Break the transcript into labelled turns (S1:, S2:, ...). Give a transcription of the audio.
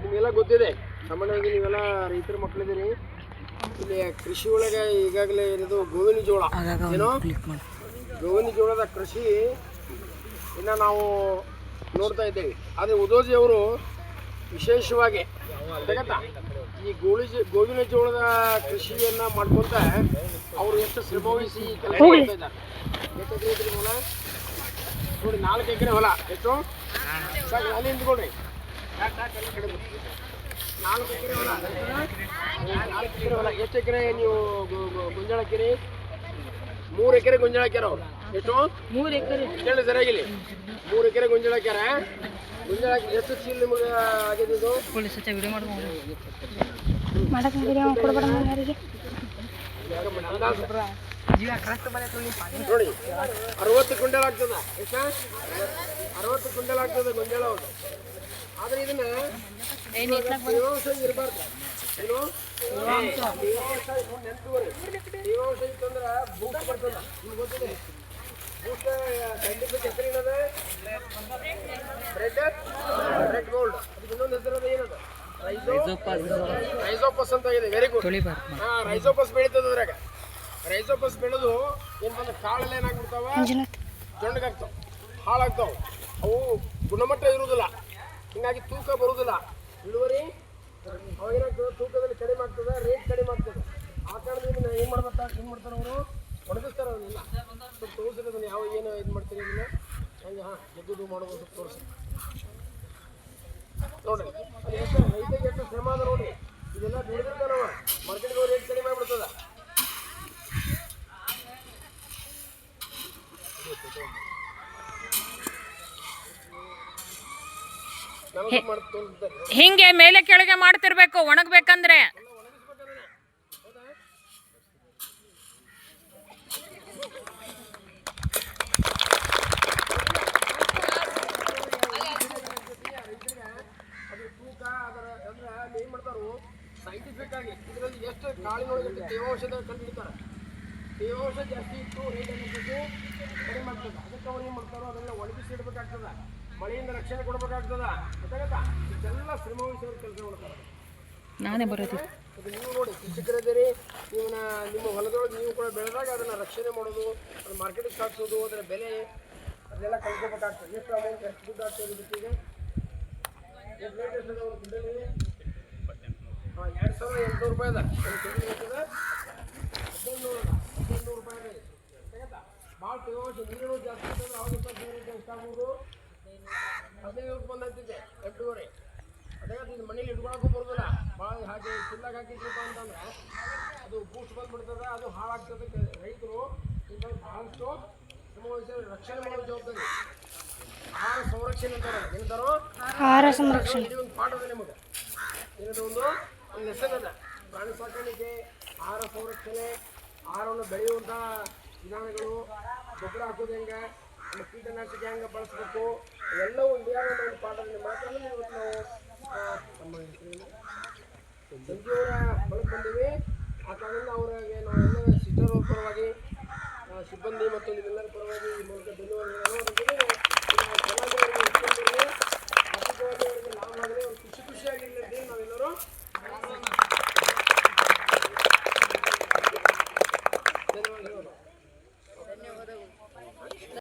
S1: ನಿಮಗೆಲ್ಲ ಗೊತ್ತಿದೆ, ಸಾಮಾನ್ಯವಾಗಿ ನೀವೆಲ್ಲ ರೈತರ ಮಕ್ಕಳಿದ್ದೀರಿ. ಇಲ್ಲಿ ಕೃಷಿ ಒಳಗೆ ಈಗಾಗಲೇ ಇರೋದು ಗೋವಿನ ಜೋಳ, ಏನೋ ಗೋವಿನ ಜೋಳದ ಕೃಷಿ ಇನ್ನು ನಾವು ನೋಡ್ತಾ ಇದ್ದೇವೆ. ಆದರೆ ಉದೋಜಿ ಅವರು ವಿಶೇಷವಾಗಿ ಈ ಗೋವಿನ ಜೋಳದ ಕೃಷಿಯನ್ನು ಮಾಡ್ಕೊಂತ ಅವರು ಎಷ್ಟು ಶ್ರಮವಹಿಸಿ ಕೆಲಸ ಮಾಡ್ತಾ ಇದ್ದಾರೆ. ಎಷ್ಟು ಎಕರೆ ಹೊಲ ನೋಡಿ, 4 ಎಕರೆ ಹೊಲ. ಎಷ್ಟು ಸಾಕು ಅಲ್ಲಿ ನಿಂತ್ಕೊಳ್ರಿ. 4 ಎಕರೆ ಹೊಲ, 4 ಎಕರೆ ಹೊಲ. ಎಷ್ಟು ಎಕರೆ ನೀವು ಗೊಂಜಾಳ ಹಾಕಿರಿ? 3 ಎಕರೆ ಗೊಂಜಾಳ ಹಾಕ್ಯಾರ ಅವ್ರು. ಎಷ್ಟು? 3 ಎಕರೆ. ಕೇಳಿ ಸರಿಯಾಗಿಲ್ಲ, 3 ಎಕರೆ ಗೊಂಜಾಳ ಹಾಕ್ಯಾರ. ಗೊಂಜಾಳ ಎಷ್ಟು ಚೀಲ ನಿಮಗೆ ಆಗಿದೆ ಇದು? ನೋಡಿ 60 ಕ್ವಿಂಟಲ್ ಆಗ್ತದ. ಎಷ್ಟ? 60 ಕ್ವಿಂಟಲ್ ಆಗ್ತದೆ ಗೊಂಜಾಳ ಅವ್ರು. ಆದ್ರೆ ಇದನ್ನ ತೇವಾಂಶ ಇರಬಾರ್ದು. ಏನು ತೇವಾಂಶ ಇತ್ತಂದ್ರೆ ಬೂಸ್ಟ್ ಬರ್ತದ. ನಿಮ್ಗೆ ಗೊತ್ತಿದೆ ಬೂಸ್ಟ್ ಸೈಂಟಿಫಿಕ್ ಹೆಸರು ಏನದ? Red gold. ಅದಕ್ಕೆ ಇನ್ನೊಂದು ಹೆಸರು ಏನದ? ರೈಸೋಪಸ್ ಅಂತ ಇದೆ. Very good. ರೈಸೋಪಸ್ ಬೆಳೀತದ. ಅದ್ರಾಗ ರೈಸೋಪಸ್ ಬೆಳೆದು ಏನಂದ್ರೆ ಕಾಳೆಲ್ಲ ಏನಾಗ್ಬಿಡ್ತಾವ? ಜೊಂಡಗಾಗ್ತಾವ, ಹಾಳಾಗ್ತಾವ. ಅವು ಗುಣಮಟ್ಟ ಇರುವುದಿಲ್ಲ, ಹಿಂಗಾಗಿ ತೂಕ ಬರುವುದಿಲ್ಲ. ಇಳುವರಿ ಅವಾಗೇನಾಗ್ತದೆ? ತೂಕದಲ್ಲಿ ಕಡಿಮೆ ಆಗ್ತದೆ, ರೇಟ್ ಕಡಿಮೆ ಆಗ್ತದೆ. ಆ ಕಾರಣದಿಂದ ಏನು ಮಾಡ್ತಾರೆ ಅವರು? ಒಣಗಿಸ್ತಾರೆ ಅದನ್ನೆಲ್ಲ. ಸ್ವಲ್ಪ ತೋರಿಸಿದ್ರೆ ಅದನ್ನು ಯಾವ ಏನು ಇದು ಮಾಡ್ತೀರಿ ಇದನ್ನ ಹಂಗೆ ಎದ್ದುದು ಮಾಡೋದು ಸ್ವಲ್ಪ ತೋರಿಸಿ ನೋಡ್ರಿ. ಅದು ಎಷ್ಟು ರೈತರಿಗೆ ಎಷ್ಟು ಶ್ರಮ ಅದ ನೋಡ್ರಿ. ಇದೆಲ್ಲ ಬೆಳೆದಿರ್ತಾನೆ ನಾವು ಮಾರ್ಕೆಟ್ಗೆ ರೇಟ್ ಕಡಿಮೆ ಆಗ್ಬಿಡ್ತದ.
S2: ಹಿಂಗೆ ಮೇಲೆ ಕೆಳಗೆ ಮಾಡ್ತಿರ್ಬೇಕು ಒಣಗ್ಬೇಕಂದ್ರೆ.
S1: ಏನ್ ಮಾಡ್ತಾರು ಸೈಂಟಿಫಿಕ್ ಆಗಿ ಇದರಲ್ಲಿ ಎಷ್ಟು ಕಾಳಿನೊಳಗೆ ತೇವಾಂಶದ ಕಂಡುಹಿಡಿತಾರೆ. ತೇವಾಂಶ ಜಾಸ್ತಿ ಇತ್ತು, ರೇಟ್ ಅನ್ನೋದು ಕಡಿಮೆ ಆಗ್ತದೆ. ಅದಕ್ಕೆ ಅವ್ರು ಏನು ಮಾಡ್ತಾರೋ ಅದನ್ನೆಲ್ಲ ಒಣಗಿಸಿ ಇಡಬೇಕಾಗ್ತದ, ಮಳೆಯಿಂದ ರಕ್ಷಣೆ ಕೊಡಬೇಕಾಗ್ತದ. ಗೊತ್ತಾಗತ್ತಾ? ಇದೆಲ್ಲ ಶ್ರಮವಹಿಸೋರು ಕೆಲಸ ಮಾಡ್ತಾರೆ.
S2: ನಾನೇ ಬರೋದು
S1: ಅದು ನೀವು ನೋಡಿ, ಕೃಷಿಕರಿದ್ದೀರಿ. ನಿಮ್ಮ ಹೊಲದೊಳಗೆ ನೀವು ಕೂಡ ಬೆಳೆದಾಗ ಅದನ್ನು ರಕ್ಷಣೆ ಮಾಡೋದು, ಅದು ಮಾರ್ಕೆಟಿಗೆ ಸಾಗಿಸೋದು, ಅದರ ಬೆಲೆ ಅದೆಲ್ಲ ಕಲ್ಕೋಬೇಕಾಗ್ತದೆ. ಎಷ್ಟು ಅಮೌಂಟ್, ಎಷ್ಟು ದುಡ್ಡು ಆಗ್ತದೆ ಇದಕ್ಕೆ? ಎಷ್ಟು ರೇಟ್ ಇರ್ತದೆ ಅವ್ರ ದುಡ್ಡಲ್ಲಿ? 2800 ರೂಪಾಯಿ ಅದ. ಇರ್ತದೆ 1800 ರೂಪಾಯಿ ಅದ. ಗೊತ್ತಾಗತ್ತಾ? ಭಾಳ ತೇವಾಂಶ ನೀರು ಜಾಸ್ತಿ ಅಂತಂದ್ರೆ ಅವಾಗ ರೇಟ್ ಎಷ್ಟಾಗ್ಬೋದು? 15 ಬಂದಾಗ್ತಿದೆ, 8.5. ಅದೇ ಇದು ಮನೇಲಿ ಇಟ್ಕೊಳಕ್ಕೂ ಬರೋದಿಲ್ಲ. ಭಾಳ ಹಾಗೆ ಚಿಲ್ಲಾಗ ಹಾಕಿದ್ರಪ್ಪ ಅಂತಂದ್ರೆ ಅದು ಬೂಸ್ಟ್ ಬಂದ್ಬಿಡ್ತದೆ, ಅದು ಹಾಳಾಗ್ತದೆ. ರೈತರು ಇಂಥ ಭಾಳಷ್ಟು ಶ್ರಮವಹಿಸಿ ರಕ್ಷಣೆ ಮಾಡೋ ಜವಾಬ್ದಾರಿ. ಆಹಾರ ಸಂರಕ್ಷಣೆ ಅಂತಾರೆ. ಏನಂತಾರೋ? ಆಹಾರ ಸಂರಕ್ಷಣೆ. ಇದು ಒಂದು ಪಾಠ ಅದ ನಿಮಗೆ. ಏನದು? ಒಂದು ಹೆಸರದ ಪ್ರಾಣಿ ಸಾಕಾಣಿಕೆ, ಆಹಾರ ಸಂರಕ್ಷಣೆ, ಆಹಾರವನ್ನು ಬೆಳೆಯುವಂಥ ವಿಧಾನಗಳು, ಗೊಬ್ಬರ ಹಾಕೋದು ಹೆಂಗೆ, ನಮ್ಮ ಕೀಟನಾಶಕ ಹೆಂಗೆ ಬಳಸಬೇಕು, ಎಲ್ಲವೂ ಇಂಡಿಯಾದ ಒಂದು ಪಾಠದಲ್ಲಿ ಮಾತ್ರ ಇವತ್ತು ನಾವು ನಮ್ಮ ಸಂಜೆಯವರ ಹೊಳಗೆ ಬಂದೀವಿ. ಆ ಕಾರಣದಿಂದ ಅವರಿಗೆ ನಾವೆಲ್ಲ ಸಿಸ್ಟರ್ ಅವ್ರ ಪರವಾಗಿ, ಸಿಬ್ಬಂದಿ ಮತ್ತು ನಿಮ್ಮೆಲ್ಲರ ಪರವಾಗಿ ಈ ಮೂಲಕ ಧನ್ಯವಾದಗಳು.